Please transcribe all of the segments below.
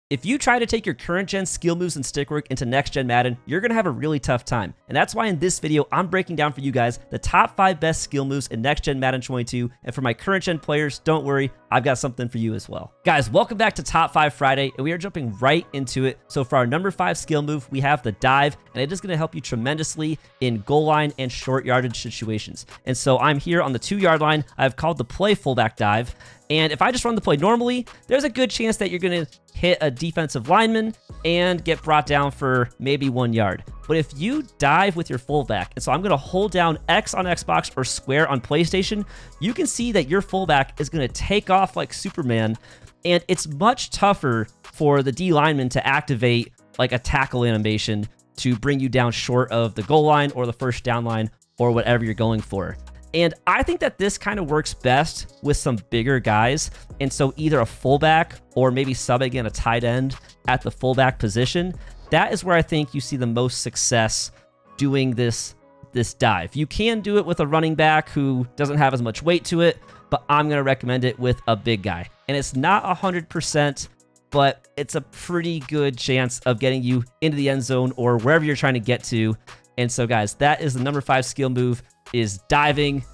If you try to take your current gen skill moves and stickwork into next gen Madden, you're going to have a really tough time. And that's why in this video, I'm breaking down for you guys the top 5 best skill moves in next gen Madden 22. And for my current gen players, don't worry, I've got something for you as well. Guys, welcome back to Top 5 Friday, and we are jumping right into it. So for our number 5 skill move, we have the dive, and it is going to help you tremendously in goal line and short yardage situations. And so I'm here on the 2-yard line. I've called the play fullback dive. And if I just run the play normally, there's a good chance that you're going to hit a defensive lineman and get brought down for maybe 1 yard. But if you dive with your fullback, and so I'm going to hold down X on Xbox or square on PlayStation, you can see that your fullback is going to take off like Superman, and it's much tougher for the D lineman to activate like a tackle animation to bring you down short of the goal line or the first down line or whatever you're going for. And I think that this kind of works best with some bigger guys. And so either a fullback or maybe subbing in a tight end at the fullback position, that is where I think you see the most success doing this dive. You can do it with a running back who doesn't have as much weight to it, but I'm going to recommend it with a big guy. And it's not 100%, but it's a pretty good chance of getting you into the end zone or wherever you're trying to get to. And so guys, that is the number 5 skill move, is diving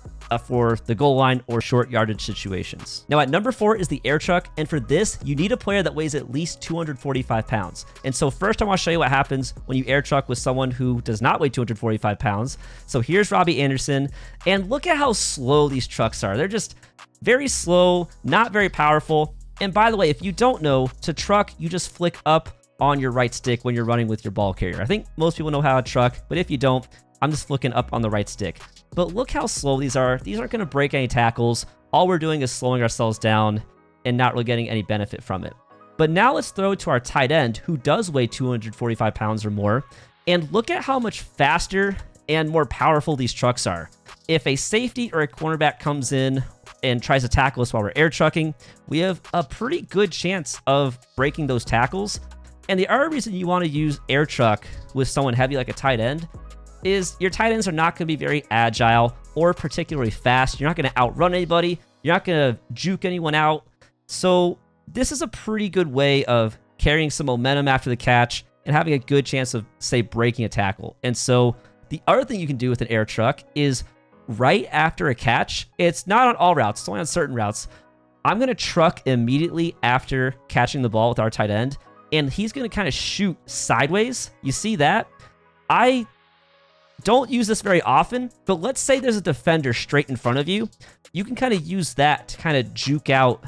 for the goal line or short yardage situations. Now at number 4 is the air truck, and for this you need a player that weighs at least 245 pounds. And so first I want to show you what happens when you air truck with someone who does not weigh 245 pounds. So here's Robbie Anderson, and look at how slow these trucks are. They're just very slow, not very powerful. And by the way, if you don't know, to truck you just flick up on your right stick when you're running with your ball carrier. I think most people know how to truck, but if you don't, I'm just flicking up on the right stick. But look how slow these are. These aren't going to break any tackles. All we're doing is slowing ourselves down and not really getting any benefit from it. But now let's throw it to our tight end, who does weigh 245 pounds or more. And look at how much faster and more powerful these trucks are. If a safety or a cornerback comes in and tries to tackle us while we're air trucking, we have a pretty good chance of breaking those tackles. And the other reason you want to use air truck with someone heavy like a tight end is your tight ends are not going to be very agile or particularly fast. You're not going to outrun anybody. You're not going to juke anyone out. So this is a pretty good way of carrying some momentum after the catch and having a good chance of, say, breaking a tackle. And so the other thing you can do with an air truck is right after a catch, it's not on all routes, it's only on certain routes. I'm going to truck immediately after catching the ball with our tight end, and he's going to kind of shoot sideways. You see that? I don't use this very often, but let's say there's a defender straight in front of you. You can kind of use that to kind of juke out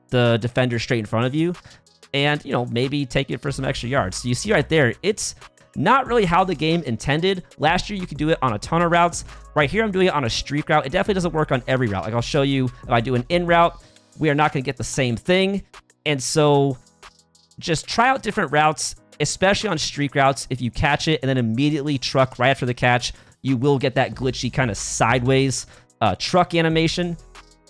the defender straight in front of you and, you know, maybe take it for some extra yards. So you see right there, it's not really how the game intended. Last year, you could do it on a ton of routes. Right here, I'm doing it on a streak route. It definitely doesn't work on every route. Like I'll show you, if I do an in route, we are not going to get the same thing. And so just try out different routes, especially on streak routes. If you catch it and then immediately truck right after the catch, you will get that glitchy kind of sideways truck animation.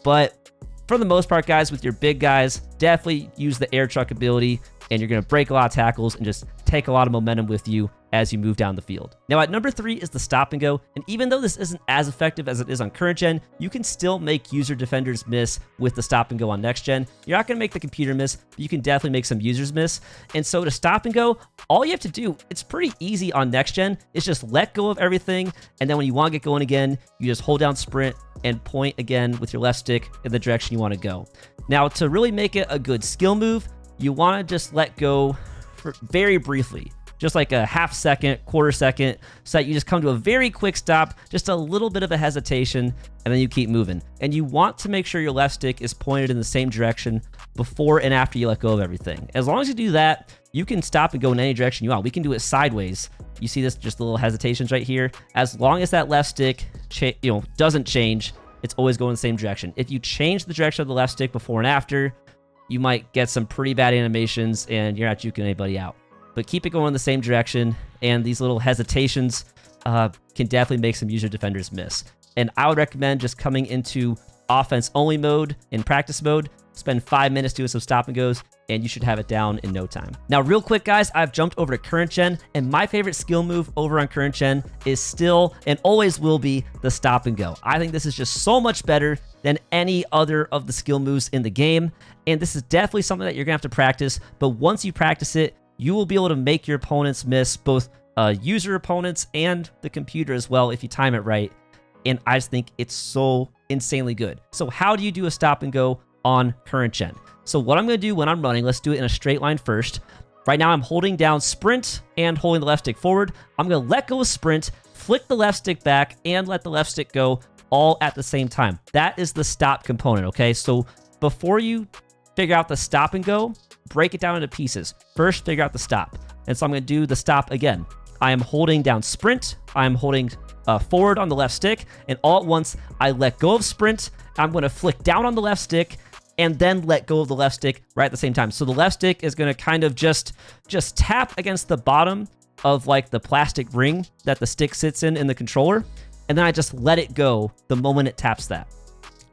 But for the most part, guys, with your big guys, definitely use the air truck ability, and you're going to break a lot of tackles and just take a lot of momentum with you as you move down the field. Now at number 3 is the stop and go, and even though this isn't as effective as it is on current gen, you can still make user defenders miss with the stop and go on next gen. You're not going to make the computer miss, but you can definitely make some users miss. And so to stop and go, all you have to do, it's pretty easy on next gen, is just let go of everything, and then when you want to get going again, you just hold down sprint and point again with your left stick in the direction you want to go. Now to really make it a good skill move, you want to just let go for very briefly, just like a half second, quarter second, so that you just come to a very quick stop, just a little bit of a hesitation, and then you keep moving. And you want to make sure your left stick is pointed in the same direction before and after you let go of everything. As long as you do that, you can stop and go in any direction you want. We can do it sideways. You see this, just the little hesitations right here. As long as that left stick doesn't change, it's always going the same direction. If you change the direction of the left stick before and after, you might get some pretty bad animations and you're not juking anybody out. But keep it going in the same direction, and these little hesitations can definitely make some user defenders miss. And I would recommend just coming into offense only mode in practice mode spend 5 minutes doing some stop and goes, and you should have it down in no time. Now, real quick, guys, I've jumped over to current gen, and my favorite skill move over on current gen is still and always will be the stop and go. I think this is just so much better than any other of the skill moves in the game, and this is definitely something that you're gonna have to practice, but once you practice it, you will be able to make your opponents miss, both user opponents and the computer as well if you time it right, and I just think it's so insanely good. So how do you do a stop and go on current gen? So what I'm going to do when I'm running, let's do it in a straight line first. Right now I'm holding down sprint and holding the left stick forward. I'm going to let go of sprint, flick the left stick back, and let the left stick go all at the same time. That is the stop component, okay? So before you figure out the stop and go, break it down into pieces. First, figure out the stop. And so I'm going to do the stop again. I am holding down sprint. I'm holding forward on the left stick, and all at once, I let go of sprint. I'm going to flick down on the left stick, and then let go of the left stick right at the same time. So the left stick is going to kind of just tap against the bottom of like the plastic ring that the stick sits in the controller, and then I just let it go the moment it taps that.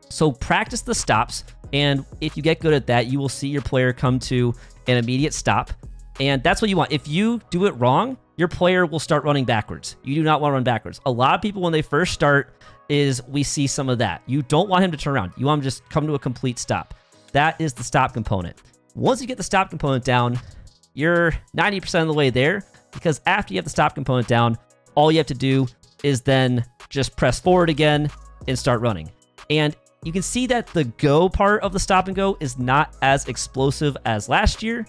So practice the stops, and if you get good at that, you will see your player come to an immediate stop, and that's what you want. If you do it wrong, your player will start running backwards. You do not want to run backwards. A lot of people, when they first start, we see some of that. You don't want him to turn around. You want him to just come to a complete stop. That is the stop component. Once you get the stop component down, you're 90% of the way there, because after you have the stop component down, all you have to do is then just press forward again and start running. And you can see that the go part of the stop and go is not as explosive as last year,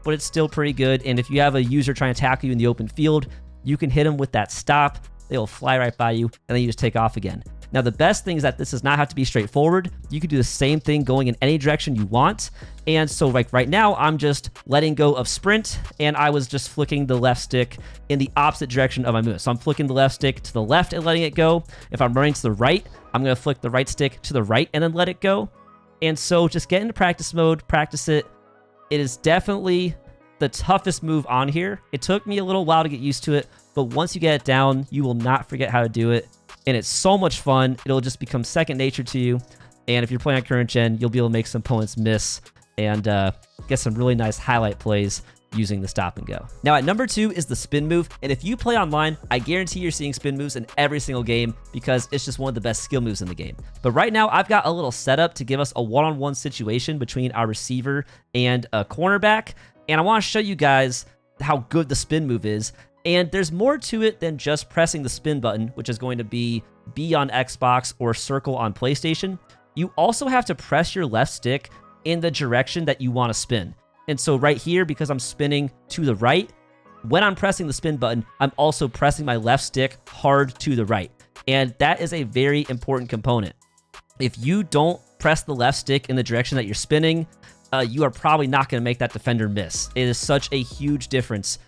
but it's still pretty good. And if you have a user trying to tackle you in the open field, you can hit them with that stop. They'll fly right by you, and then you just take off again. Now, the best thing is that this does not have to be straightforward. You can do the same thing going in any direction you want. And so like right now, I'm just letting go of sprint, and I was just flicking the left stick in the opposite direction of my move. So I'm flicking the left stick to the left and letting it go. If I'm running to the right, I'm going to flick the right stick to the right and then let it go. And so just get into practice mode, practice it. It is definitely the toughest move on here. It took me a little while to get used to it, but once you get it down, you will not forget how to do it. And it's so much fun. It'll just become second nature to you. And if you're playing on current gen, you'll be able to make some opponents miss and get some really nice highlight plays using the stop and go. Now at number 2 is the spin move. And if you play online, I guarantee you're seeing spin moves in every single game because it's just one of the best skill moves in the game. But right now I've got a little setup to give us a one-on-one situation between our receiver and a cornerback. And I want to show you guys how good the spin move is. And there's more to it than just pressing the spin button, which is going to be B on Xbox or circle on PlayStation. You also have to press your left stick in the direction that you want to spin. And so right here, because I'm spinning to the right, when I'm pressing the spin button, I'm also pressing my left stick hard to the right. And that is a very important component. If you don't press the left stick in the direction that you're spinning, you are probably not going to make that defender miss. It is such a huge difference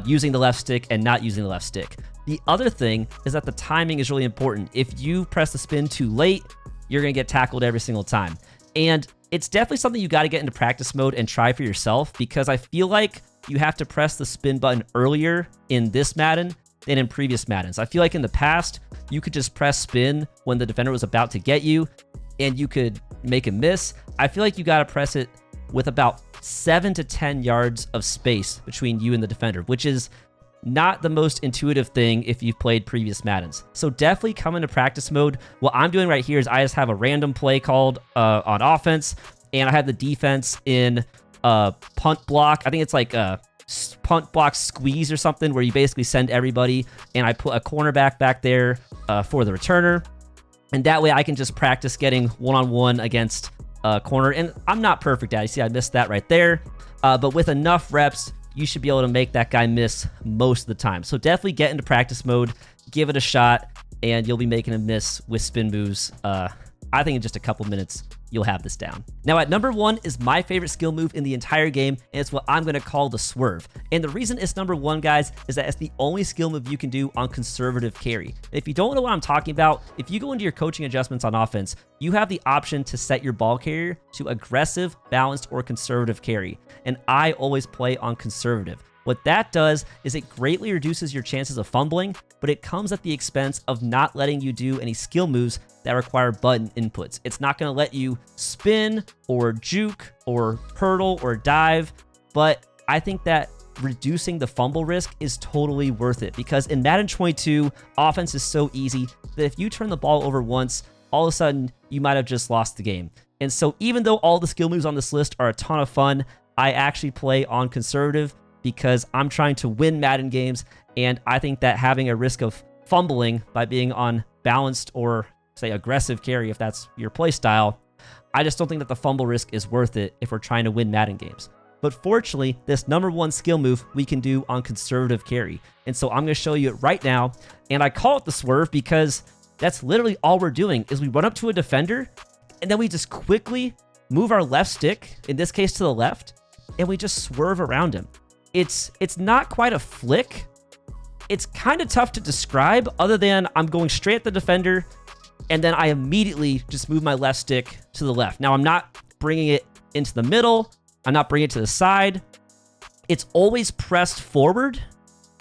using the left stick and not using the left stick. The other thing is that the timing is really important. If you press the spin too late, you're going to get tackled every single time. And it's definitely something you got to get into practice mode and try for yourself, because I feel like you have to press the spin button earlier in this Madden than in previous Maddens. I feel like in the past, you could just press spin when the defender was about to get you and you could make a miss. I feel like you got to press it with about 7 to 10 yards of space between you and the defender, which is not the most intuitive thing if you've played previous Maddens. So definitely come into practice mode. What I'm doing right here is I just have a random play called on offense, and I have the defense in punt block. I think it's like a punt block squeeze or something, where you basically send everybody, and I put a cornerback back there for the returner. And that way I can just practice getting one-on-one against corner. And I'm not perfect at it. You see, I missed that right there. But with enough reps, you should be able to make that guy miss most of the time. So definitely get into practice mode, give it a shot, and you'll be making a miss with spin moves. I think in just a couple minutes, you'll have this down. Now at number 1 is my favorite skill move in the entire game, and it's what I'm going to call the swerve. And the reason it's number 1, guys, is that it's the only skill move you can do on conservative carry. If you don't know what I'm talking about, if you go into your coaching adjustments on offense, you have the option to set your ball carrier to aggressive, balanced, or conservative carry. And I always play on conservative. What that does is it greatly reduces your chances of fumbling, but it comes at the expense of not letting you do any skill moves that require button inputs. It's not going to let you spin or juke or hurdle or dive, but I think that reducing the fumble risk is totally worth it, because in Madden 22, offense is so easy that if you turn the ball over once, all of a sudden you might have just lost the game. And so even though all the skill moves on this list are a ton of fun, I actually play on conservative because I'm trying to win Madden games, and I think that having a risk of fumbling by being on balanced or, say, aggressive carry, if that's your play style, I just don't think that the fumble risk is worth it if we're trying to win Madden games. But fortunately, this #1 skill move we can do on conservative carry. And so I'm going to show you it right now, and I call it the swerve because that's literally all we're doing is we run up to a defender, and then we just quickly move our left stick, in this case to the left, and we just swerve around him. It's not quite a flick. It's kind of tough to describe other than I'm going straight at the defender, and then I immediately just move my left stick to the left. Now, I'm not bringing it into the middle. I'm not bringing it to the side. It's always pressed forward.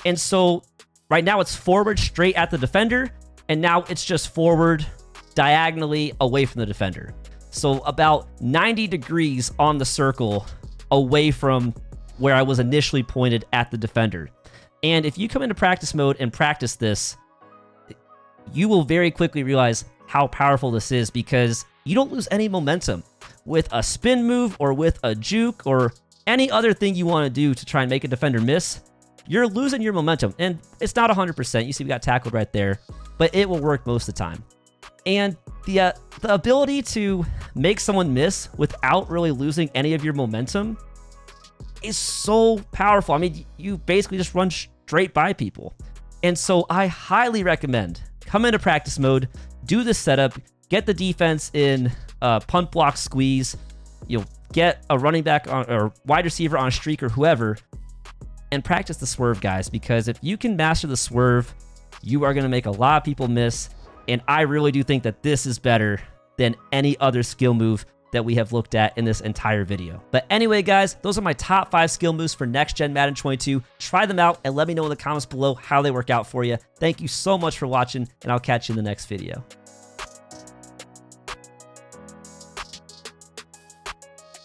And so right now it's forward straight at the defender, and now it's just forward diagonally away from the defender. So about 90 degrees on the circle away from where I was initially pointed at the defender. And if you come into practice mode and practice this, you will very quickly realize how powerful this is, because you don't lose any momentum. With a spin move or with a juke or any other thing you want to do to try and make a defender miss, you're losing your momentum. And it's not 100%. You see we got tackled right there, but it will work most of the time. And the ability to make someone miss without really losing any of your momentum is so powerful. I mean, you basically just run straight by people. And so I highly recommend come into practice mode, do this setup, get the defense in punt block squeeze, you'll get a running back on, or wide receiver on a streak or whoever, and practice the swerve, guys, because if you can master the swerve, you are going to make a lot of people miss. And I really do think that this is better than any other skill move that we have looked at in this entire video. But anyway, guys, those are my top 5 skill moves for next gen Madden 22. Try them out and let me know in the comments below how they work out for you. Thank you so much for watching, and I'll catch you in the next video.